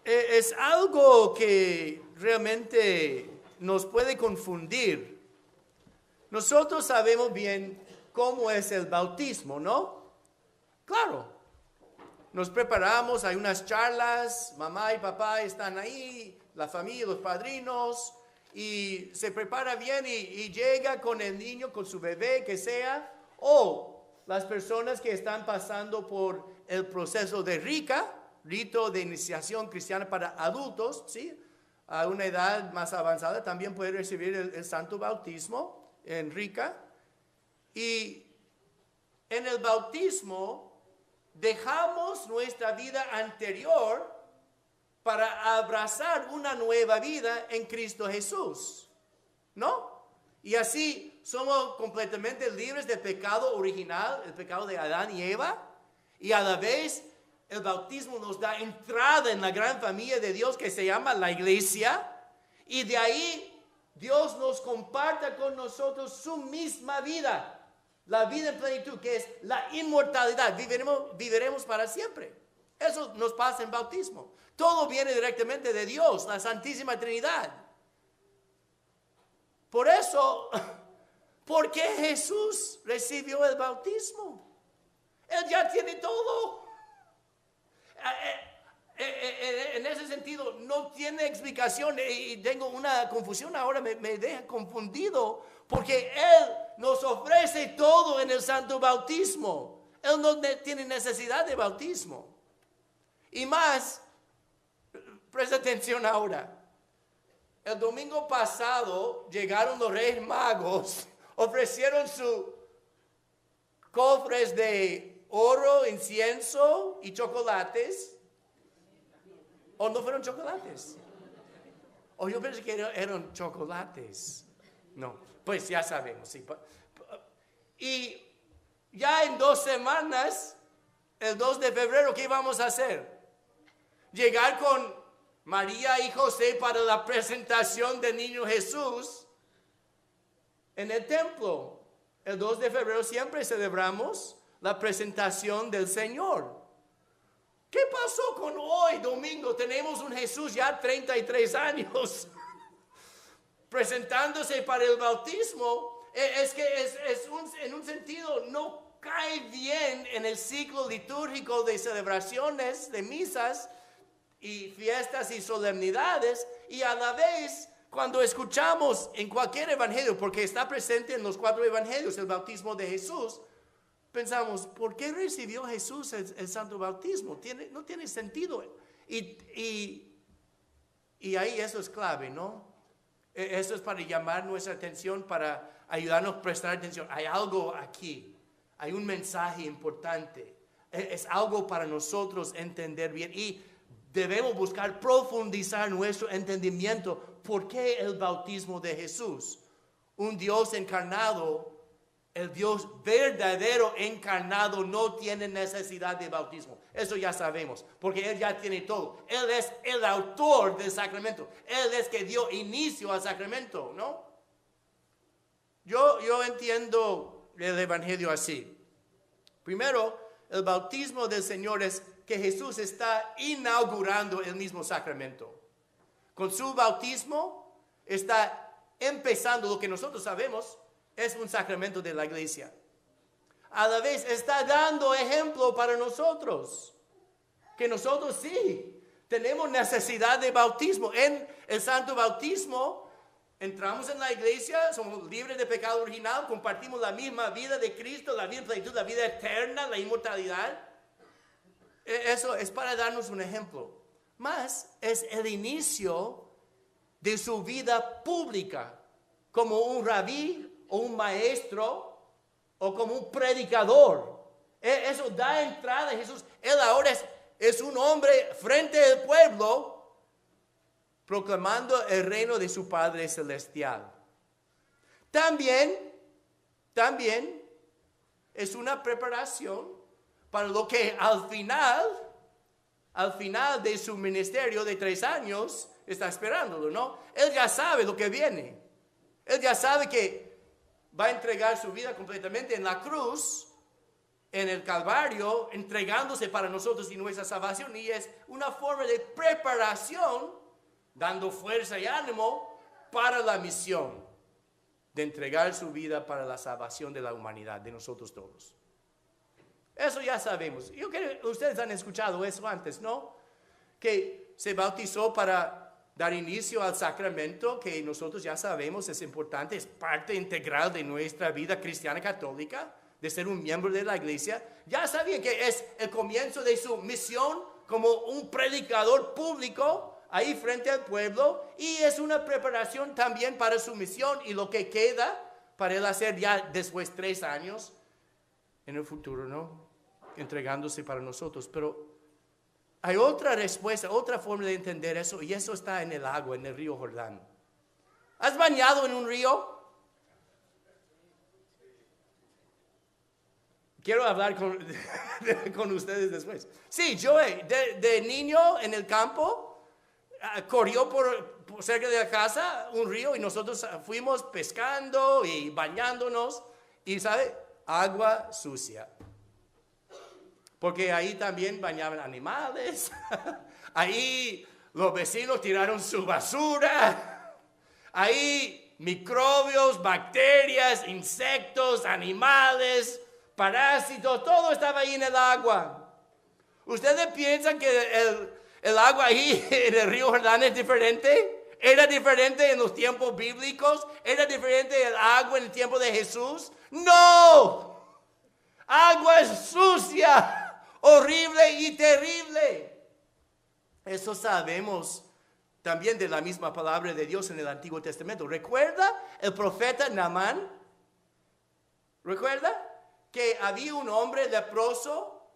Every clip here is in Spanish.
es algo que realmente nos puede confundir. Nosotros sabemos bien cómo es el bautismo, ¿no? Claro, nos preparamos, hay unas charlas, mamá y papá están ahí, la familia, los padrinos, y se prepara bien y llega con el niño, con su bebé, que sea, o las personas que están pasando por el proceso de RICA, rito de iniciación cristiana para adultos, ¿sí? A una edad más avanzada también puede recibir el santo bautismo en RICA. Y en el bautismo dejamos nuestra vida anterior para abrazar una nueva vida en Cristo Jesús, ¿no? Y así somos completamente libres del pecado original, el pecado de Adán y Eva, y a la vez el bautismo nos da entrada en la gran familia de Dios que se llama la iglesia, y de ahí Dios nos comparta con nosotros su misma vida, la vida en plenitud, que es la inmortalidad. Viviremos para siempre. Eso nos pasa en bautismo. Todo viene directamente de Dios, la Santísima Trinidad. Por eso, ¿por qué Jesús recibió el bautismo? Él ya tiene todo. En ese sentido, no tiene explicación, y tengo una confusión ahora, me deja confundido, porque Él nos ofrece todo en el santo bautismo. Él no tiene necesidad de bautismo. Y más, presta atención ahora. El domingo pasado llegaron los Reyes Magos, ofrecieron sus cofres de oro, incienso y chocolates. ¿O no fueron chocolates? O yo pensé que eran chocolates. No, pues ya sabemos. Sí. Y ya en 2 semanas, el 2 de febrero, ¿qué vamos a hacer? Llegar con María y José para la presentación del niño Jesús en el templo. El 2 de febrero siempre celebramos la presentación del Señor. ¿Qué pasó con hoy, domingo? Tenemos un Jesús ya 33 años presentándose para el bautismo. Es que en un sentido no cae bien en el ciclo litúrgico de celebraciones, de misas y fiestas y solemnidades, y a la vez cuando escuchamos en cualquier evangelio, porque está presente en los 4 evangelios el bautismo de Jesús, pensamos, ¿por qué recibió Jesús el santo bautismo? No tiene sentido. Y ahí eso es clave, ¿no? Eso es para llamar nuestra atención, para ayudarnos a prestar atención. Hay algo aquí, hay un mensaje importante. Es algo para nosotros entender bien, y debemos buscar profundizar nuestro entendimiento. ¿Por qué el bautismo de Jesús? Un Dios encarnado, el Dios verdadero encarnado, no tiene necesidad de bautismo. Eso ya sabemos, porque Él ya tiene todo. Él es el autor del sacramento. Él es que dio inicio al sacramento, ¿no? Yo entiendo el evangelio así. Primero, el bautismo del Señor es que Jesús está inaugurando el mismo sacramento. Con su bautismo está empezando lo que nosotros sabemos es un sacramento de la iglesia. A la vez está dando ejemplo para nosotros, que nosotros sí tenemos necesidad de bautismo. En el santo bautismo entramos en la iglesia, somos libres de pecado original, compartimos la misma vida de Cristo, la vida en plenitud, la vida eterna, la inmortalidad. Eso es para darnos un ejemplo. Más es el inicio de su vida pública, como un rabí o un maestro o como un predicador. Eso da entrada a Jesús. Él ahora es un hombre frente al pueblo proclamando el reino de su Padre Celestial. También es una preparación para lo que al final de su ministerio de 3 años está esperándolo, ¿no? Él ya sabe lo que viene. Él ya sabe que va a entregar su vida completamente en la cruz en el Calvario, entregándose para nosotros y nuestra salvación. Y es una forma de preparación, dando fuerza y ánimo para la misión de entregar su vida para la salvación de la humanidad, de nosotros todos. Eso ya sabemos. Yo creo que ustedes han escuchado eso antes, ¿no? Que se bautizó para dar inicio al sacramento, que nosotros ya sabemos es importante, es parte integral de nuestra vida cristiana católica, de ser un miembro de la iglesia. Ya sabían que es el comienzo de su misión como un predicador público ahí frente al pueblo, y es una preparación también para su misión y lo que queda para él hacer ya después 3 años en el futuro, ¿no? Entregándose para nosotros. Pero hay otra respuesta, otra forma de entender eso, y eso está en el agua, en el río Jordán. ¿Has bañado en un río? Quiero hablar con ustedes después. Sí, Joey, de niño en el campo, corrió por cerca de la casa un río y nosotros fuimos pescando y bañándonos, y ¿sabe? Agua sucia. Porque ahí también bañaban animales, ahí los vecinos tiraron su basura, ahí microbios, bacterias, insectos, animales, parásitos, todo estaba ahí en el agua. ¿Ustedes piensan que el agua ahí en el río Jordán es diferente? ¿Era diferente en los tiempos bíblicos? ¿Era diferente el agua en el tiempo de Jesús? ¡No! Agua sucia, horrible y terrible. Eso sabemos también de la misma palabra de Dios en el Antiguo Testamento. ¿Recuerda el profeta Naamán? ¿Recuerda que había un hombre leproso,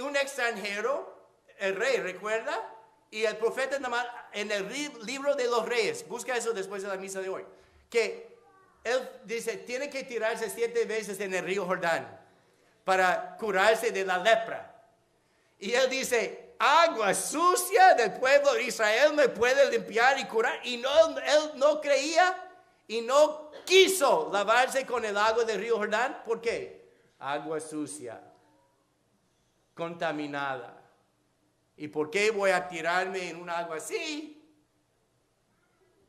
un extranjero, el rey, ¿recuerda? Y el profeta Naamán, en el libro de los reyes, busca eso después de la misa de hoy, que él dice, tiene que tirarse 7 veces en el río Jordán para curarse de la lepra. Y él dice, agua sucia del pueblo de Israel me puede limpiar y curar. Y no, él no creía y no quiso lavarse con el agua del río Jordán. ¿Por qué? Agua sucia, contaminada. ¿Y por qué voy a tirarme en un agua así?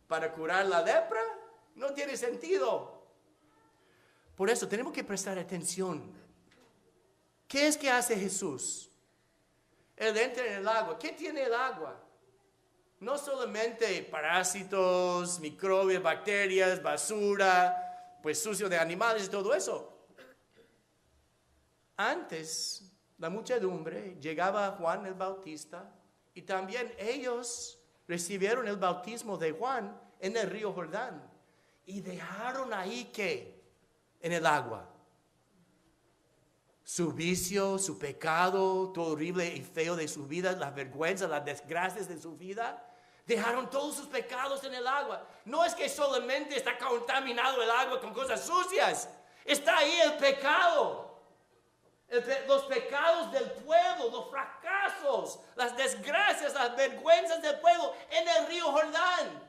¿Para curar la lepra? No tiene sentido. Por eso tenemos que prestar atención. ¿Qué es que hace Jesús? Él entra en el agua. ¿Qué tiene el agua? No solamente parásitos, microbios, bacterias, basura, pues sucio de animales y todo eso. Antes, la muchedumbre llegaba a Juan el Bautista y también ellos recibieron el bautismo de Juan en el río Jordán y dejaron ahí ¿qué? En el agua. Su vicio, su pecado, todo horrible y feo de su vida, las vergüenzas, las desgracias de su vida. Dejaron todos sus pecados en el agua. No es que solamente está contaminado el agua con cosas sucias. Está ahí el pecado. Los pecados del pueblo, los fracasos, las desgracias, las vergüenzas del pueblo en el río Jordán.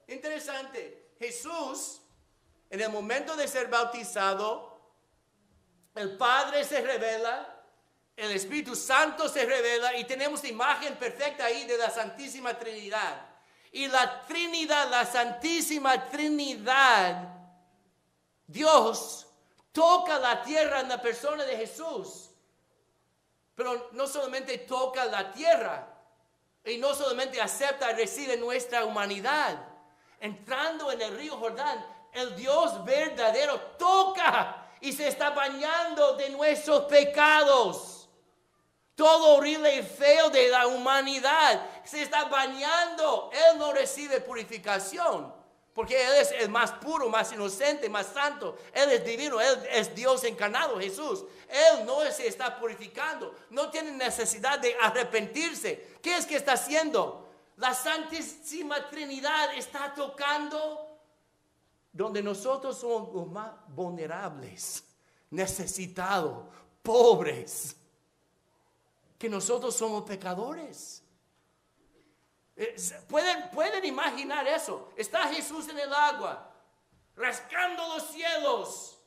Interesante. Jesús, en el momento de ser bautizado, el Padre se revela, el Espíritu Santo se revela y tenemos la imagen perfecta ahí de la Santísima Trinidad. Y la Trinidad, la Santísima Trinidad, Dios toca la tierra en la persona de Jesús. Pero no solamente toca la tierra y no solamente acepta y recibe nuestra humanidad. Entrando en el río Jordán, el Dios verdadero toca y se está bañando de nuestros pecados. Todo horrible y feo de la humanidad se está bañando. Él no recibe purificación porque Él es el más puro, más inocente, más santo. Él es divino, Él es Dios encarnado, Jesús. Él no se está purificando, no tiene necesidad de arrepentirse. ¿Qué es que está haciendo? La Santísima Trinidad está tocando donde nosotros somos los más vulnerables, necesitados, pobres, que nosotros somos pecadores. ¿Pueden imaginar eso? Está Jesús en el agua, rascando los cielos,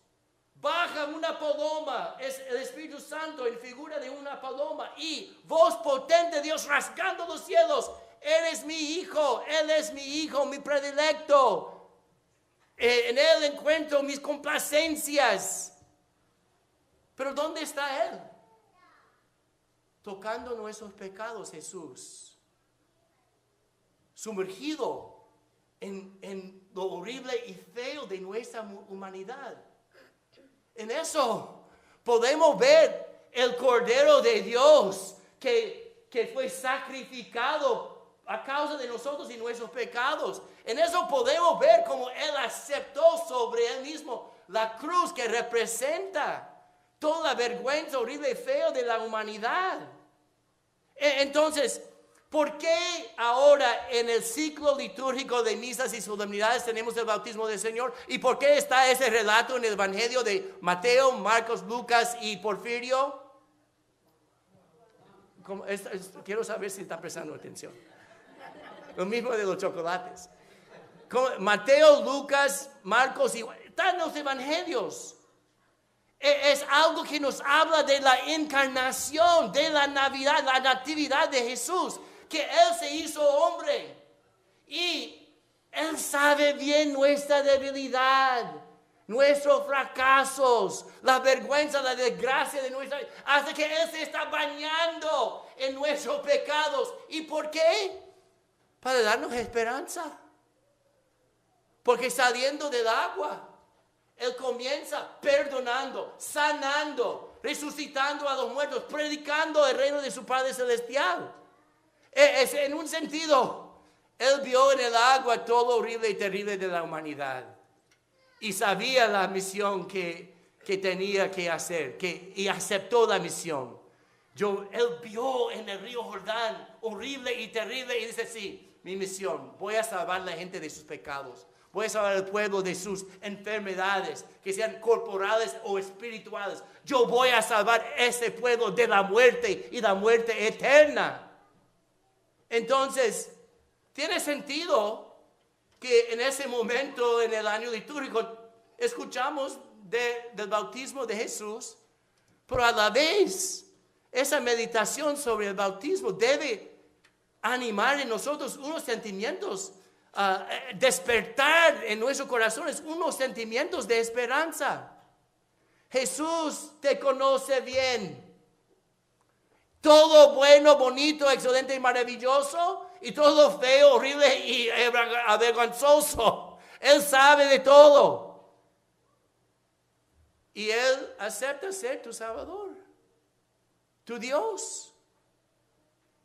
baja una paloma, es el Espíritu Santo en figura de una paloma, y voz potente de Dios rasgando los cielos, eres mi hijo, él es mi hijo, mi predilecto, en él encuentro mis complacencias. Pero ¿dónde está él? Tocando nuestros pecados, Jesús, sumergido en lo horrible y feo de nuestra humanidad. En eso podemos ver el Cordero de Dios que fue sacrificado a causa de nosotros y nuestros pecados. En eso podemos ver cómo Él aceptó sobre Él mismo la cruz que representa toda la vergüenza horrible y feo de la humanidad. Entonces, ¿por qué ahora en el ciclo litúrgico de misas y solemnidades tenemos el bautismo del Señor? ¿Y por qué está ese relato en el Evangelio de Mateo, Marcos, Lucas y Porfirio? Quiero saber si está prestando atención. Lo mismo de los chocolates. Mateo, Lucas, Marcos, están los evangelios. Es algo que nos habla de la encarnación, de la Navidad, la natividad de Jesús, que Él se hizo hombre. Y Él sabe bien nuestra debilidad, nuestros fracasos, la vergüenza, la desgracia de nuestra vida, hasta que Él se está bañando en nuestros pecados. ¿Y por qué? Para darnos esperanza. Porque saliendo del agua, Él comienza perdonando, sanando, resucitando a los muertos, predicando el reino de su Padre Celestial. En un sentido, Él vio en el agua todo lo horrible y terrible de la humanidad. Y sabía la misión que tenía que hacer, y aceptó la misión. Él vio en el río Jordán horrible y terrible y dice, sí, mi misión, voy a salvar a la gente de sus pecados. Voy a salvar al pueblo de sus enfermedades, que sean corporales o espirituales. Yo voy a salvar ese pueblo de la muerte y la muerte eterna. Entonces, tiene sentido que en ese momento, en el año litúrgico, escuchamos del bautismo de Jesús, pero a la vez, esa meditación sobre el bautismo debe animar en nosotros unos sentimientos, despertar en nuestros corazones unos sentimientos de esperanza. Jesús te conoce bien. Todo bueno, bonito, excelente y maravilloso, y todo feo, horrible y avergonzoso. Él sabe de todo. Y Él acepta ser tu Salvador, tu Dios,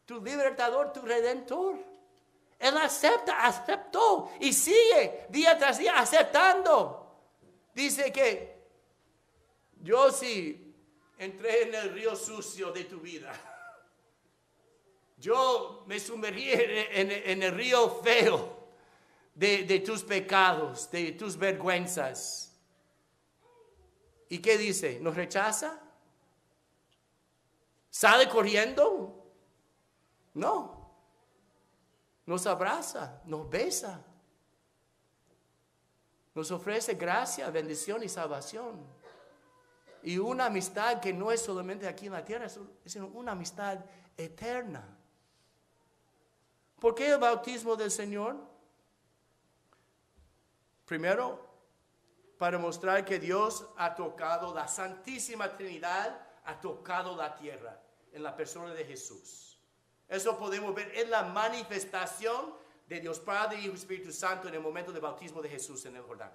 tu libertador, tu redentor. Él aceptó y sigue día tras día aceptando. Dice que yo sí entré en el río sucio de tu vida. Yo me sumergí en el río feo de tus pecados, de tus vergüenzas. ¿Y qué dice? ¿Nos rechaza? ¿Sale corriendo? No. Nos abraza, nos besa, nos ofrece gracia, bendición y salvación. Y una amistad que no es solamente aquí en la tierra, sino una amistad eterna. ¿Por qué el bautismo del Señor? Primero, para mostrar que Dios ha tocado, la Santísima Trinidad ha tocado la tierra en la persona de Jesús. Eso podemos ver en la manifestación de Dios Padre, Hijo y Espíritu Santo en el momento del bautismo de Jesús en el Jordán.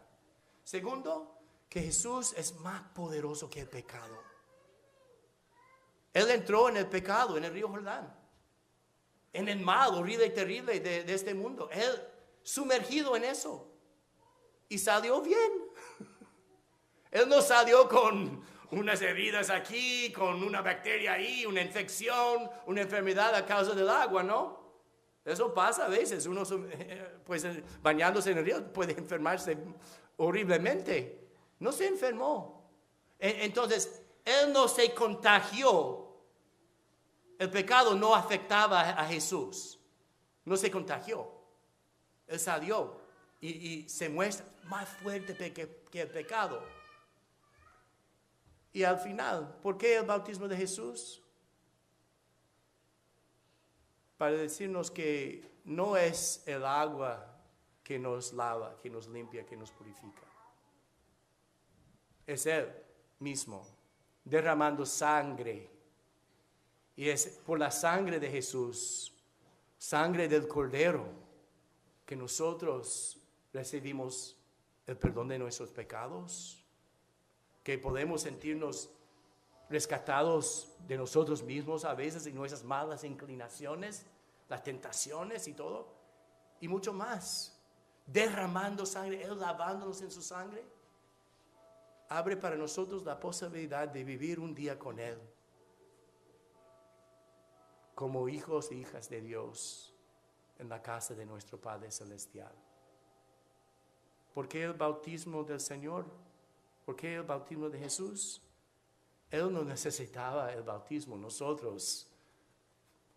Segundo, que Jesús es más poderoso que el pecado. Él entró en el pecado, en el río Jordán, en el mal horrible y terrible de este mundo. Él sumergido en eso y salió bien. Él no salió con unas heridas aquí, con una bacteria ahí, una infección, una enfermedad a causa del agua, ¿no? Eso pasa a veces. Uno, pues, bañándose en el río puede enfermarse horriblemente. No se enfermó. Entonces, Él no se contagió. El pecado no afectaba a Jesús. No se contagió. Él salió y se muestra más fuerte que el pecado. Y al final, ¿por qué el bautismo de Jesús? Para decirnos que no es el agua que nos lava, que nos limpia, que nos purifica. Es Él mismo derramando sangre. Y es por la sangre de Jesús, sangre del Cordero, que nosotros recibimos el perdón de nuestros pecados, que podemos sentirnos rescatados de nosotros mismos a veces y nuestras malas inclinaciones, las tentaciones y todo, y mucho más. Derramando sangre, Él lavándonos en su sangre, abre para nosotros la posibilidad de vivir un día con Él, como hijos e hijas de Dios, en la casa de nuestro Padre Celestial. ¿Por qué el bautismo del Señor? ¿Por qué el bautismo de Jesús? Él no necesitaba el bautismo,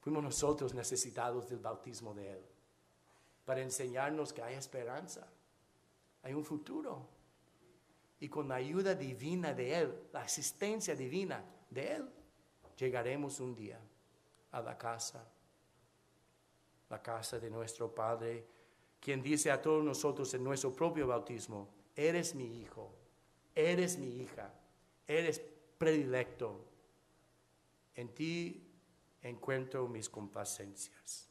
fuimos nosotros necesitados del bautismo de Él, para enseñarnos que hay esperanza, hay un futuro. Y con la ayuda divina de Él, la asistencia divina de Él, llegaremos un día a la casa de nuestro Padre, quien dice a todos nosotros en nuestro propio bautismo: eres mi hijo, eres mi hija, eres predilecto, en ti encuentro mis complacencias.